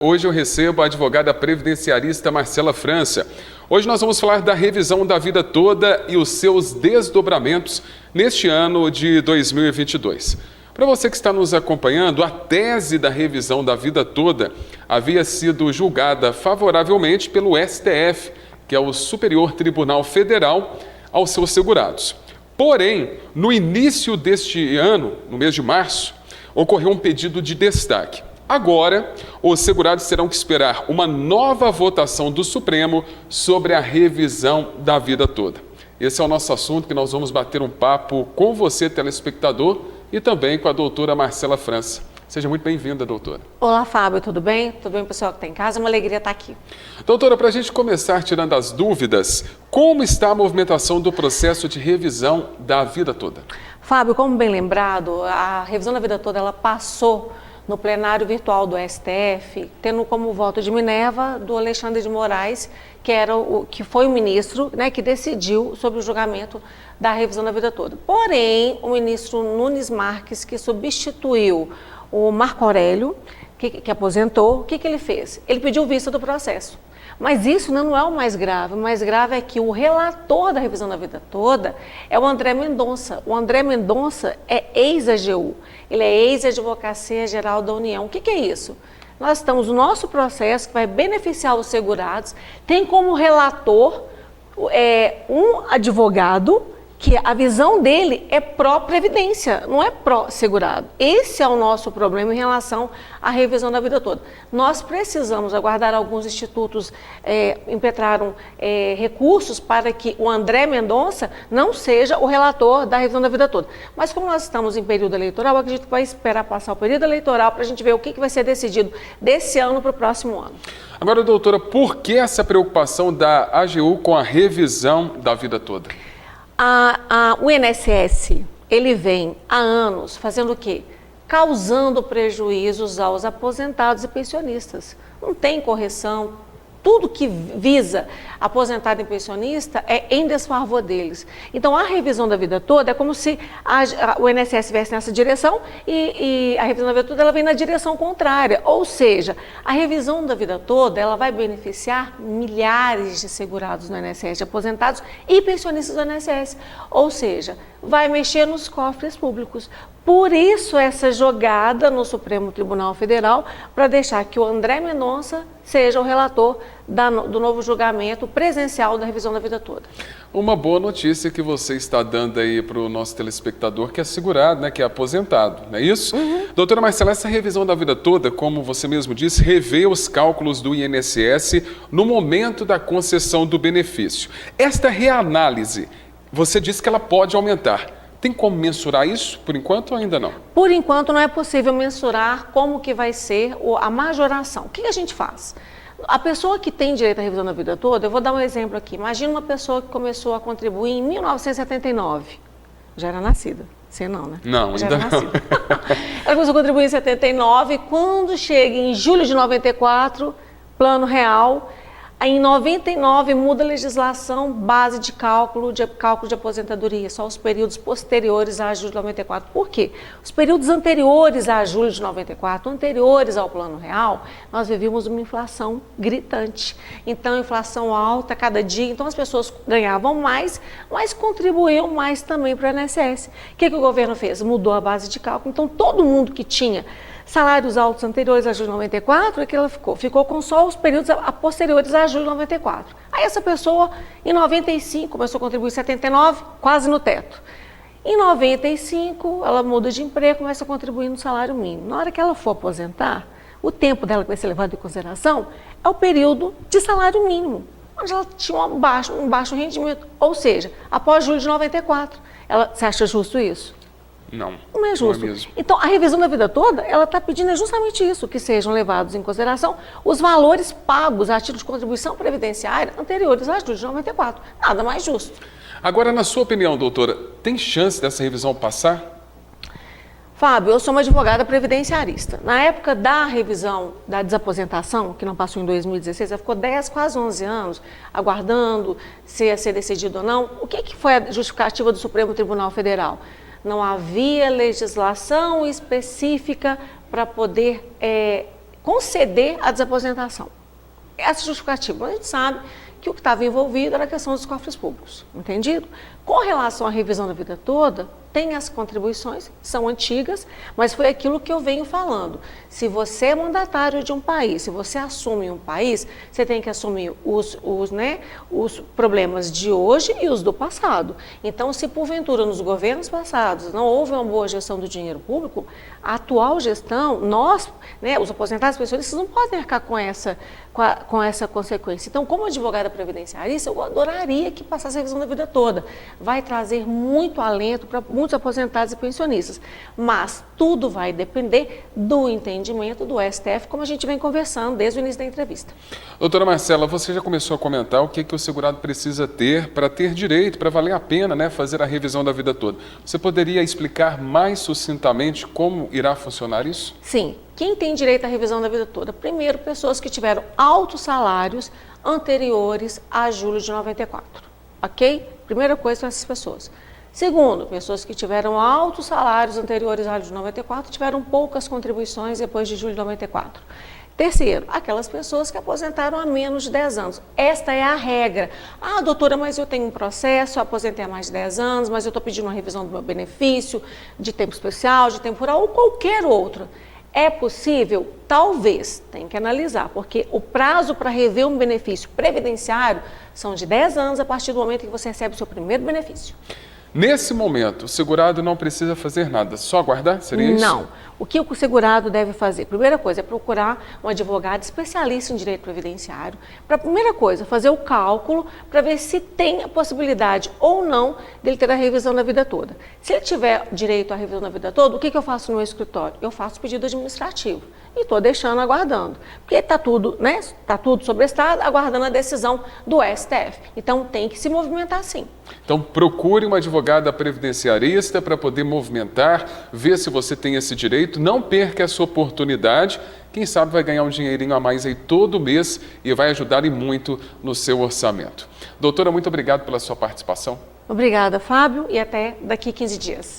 Hoje eu recebo a advogada previdenciarista Marcela França. Hoje nós vamos falar da revisão da vida toda e os seus desdobramentos neste ano de 2022. Para você que está nos acompanhando, a tese da revisão da vida toda havia sido julgada favoravelmente pelo STF, que é o Superior Tribunal Federal, aos seus segurados. Porém, no início deste ano, no mês de março, ocorreu um pedido de destaque. Agora, os segurados terão que esperar uma nova votação do Supremo sobre a revisão da vida toda. Esse é o nosso assunto que nós vamos bater um papo com você, telespectador, e também com a doutora Marcela França. Seja muito bem-vinda, doutora. Olá, Fábio, tudo bem? Tudo bem, pessoal que está em casa? É uma alegria estar aqui. Doutora, para a gente começar tirando as dúvidas, como está a movimentação do processo de revisão da vida toda? Fábio, como bem lembrado, a revisão da vida toda ela passou no plenário virtual do STF, tendo como voto de Minerva do Alexandre de Moraes, que foi o ministro, que decidiu sobre o julgamento da revisão da vida toda. Porém, o ministro Nunes Marques, que substituiu o Marco Aurélio, que aposentou, o que ele fez? Ele pediu vista do processo. Mas isso não é o mais grave. O mais grave é que o relator da revisão da vida toda é o André Mendonça. O André Mendonça é ex-AGU. Ele é ex-Advocacia Geral da União. O que é isso? Nós estamos no nosso processo que vai beneficiar os segurados. Tem como relator um advogado que a visão dele é pró-previdência, não é pró-segurado. Esse é o nosso problema em relação à revisão da vida toda. Nós precisamos aguardar, alguns institutos impetraram recursos para que o André Mendonça não seja o relator da revisão da vida toda. Mas como nós estamos em período eleitoral, eu acredito que vai esperar passar o período eleitoral para a gente ver o que vai ser decidido desse ano para o próximo ano. Agora, doutora, por que essa preocupação da AGU com a revisão da vida toda? O INSS, ele vem há anos fazendo o quê? Causando prejuízos aos aposentados e pensionistas. Não tem correção. Tudo que visa aposentado e pensionista é em desfavor deles. Então, a revisão da vida toda é como se o INSS estivesse nessa direção e a revisão da vida toda ela vem na direção contrária. Ou seja, a revisão da vida toda ela vai beneficiar milhares de segurados no INSS, de aposentados e pensionistas do INSS. Ou seja, vai mexer nos cofres públicos. Por isso, essa jogada no Supremo Tribunal Federal para deixar que o André Mendonça seja o relator do novo julgamento presencial da revisão da vida toda. Uma boa notícia que você está dando aí para o nosso telespectador que é segurado, que é aposentado, não é isso? Uhum. Doutora Marcela, essa revisão da vida toda, como você mesmo disse, revê os cálculos do INSS no momento da concessão do benefício. Esta reanálise, você disse que ela pode aumentar. Tem como mensurar isso, por enquanto, ou ainda não? Por enquanto, não é possível mensurar como que vai ser a majoração. O que a gente faz? A pessoa que tem direito à revisão da vida toda, eu vou dar um exemplo aqui. Imagina uma pessoa que começou a contribuir em 1979. Já era nascida. Você não, né? Não, já ainda era nascida. Ela começou a contribuir em 79. Quando chega em julho de 94, plano real. Em 99 muda a legislação base de cálculo de aposentadoria, só os períodos posteriores a julho de 94. Por quê? Os períodos anteriores a julho de 94, anteriores ao plano real, nós vivíamos uma inflação gritante. Então, inflação alta cada dia, então as pessoas ganhavam mais, mas contribuíam mais também para o INSS. O que o governo fez? Mudou a base de cálculo. Então, todo mundo que tinha salários altos anteriores a julho de 94, é que ela ficou com só os períodos posteriores a julho de 94. Aí essa pessoa, em 95, começou a contribuir em 79, quase no teto. Em 95, ela muda de emprego, começa a contribuir no salário mínimo. Na hora que ela for aposentar, o tempo dela que vai ser levado em consideração é o período de salário mínimo, onde ela tinha um baixo rendimento. Ou seja, após julho de 94. Você acha justo isso? Não. Não é justo. Não é mesmo. Então, a revisão da vida toda, ela está pedindo justamente isso, que sejam levados em consideração os valores pagos a título de contribuição previdenciária anteriores a julho de 94. Nada mais justo. Agora, na sua opinião, doutora, tem chance dessa revisão passar? Fábio, eu sou uma advogada previdenciarista. Na época da revisão da desaposentação, que não passou em 2016, ela ficou 10, quase 11 anos, aguardando se ia ser decidido ou não. O que foi a justificativa do Supremo Tribunal Federal? Não havia legislação específica para poder conceder a desaposentação. Essa justificativa, a gente sabe que o que estava envolvido era a questão dos cofres públicos, entendido? Com relação à revisão da vida toda, tem as contribuições, são antigas, mas foi aquilo que eu venho falando. Se você é mandatário de um país, se você assume um país, você tem que assumir os problemas de hoje e os do passado. Então, se porventura nos governos passados não houve uma boa gestão do dinheiro público, a atual gestão, nós, os aposentados pensionistas, não podem arcar com essa consequência. Então, como advogada previdenciarista, eu adoraria que passasse a revisão da vida toda. Vai trazer muito alento para muitos aposentados e pensionistas, mas tudo vai depender do entendimento do STF, como a gente vem conversando desde o início da entrevista. Doutora Marcela, você já começou a comentar o que o segurado precisa ter para ter direito, para valer a pena, fazer a revisão da vida toda. Você poderia explicar mais sucintamente como irá funcionar isso? Sim. Quem tem direito à revisão da vida toda? Primeiro, pessoas que tiveram altos salários anteriores a julho de 94, ok? Primeira coisa são essas pessoas. Segundo, pessoas que tiveram altos salários anteriores a julho de 94 tiveram poucas contribuições depois de julho de 94. Terceiro, aquelas pessoas que aposentaram há menos de 10 anos. Esta é a regra. Ah, doutora, mas eu tenho um processo, eu aposentei há mais de 10 anos, mas eu estou pedindo uma revisão do meu benefício, de tempo especial, de temporal ou qualquer outro. É possível? Talvez, tem que analisar, porque o prazo para rever um benefício previdenciário são de 10 anos a partir do momento que você recebe o seu primeiro benefício. Nesse momento, o segurado não precisa fazer nada, só aguardar? Seria isso? Não. O que o segurado deve fazer? Primeira coisa é procurar um advogado especialista em direito previdenciário para, primeira coisa, fazer o cálculo para ver se tem a possibilidade ou não dele ter a revisão da vida toda. Se ele tiver direito à revisão da vida toda, o que eu faço no meu escritório? Eu faço pedido administrativo e estou deixando aguardando, porque está tudo, está tudo sobre estado, aguardando a decisão do STF. Então tem que se movimentar sim. Então procure uma advogada previdenciarista para poder movimentar, ver se você tem esse direito, não perca essa oportunidade, quem sabe vai ganhar um dinheirinho a mais aí todo mês e vai ajudar e muito no seu orçamento. Doutora, muito obrigado pela sua participação. Obrigada, Fábio, e até daqui 15 dias.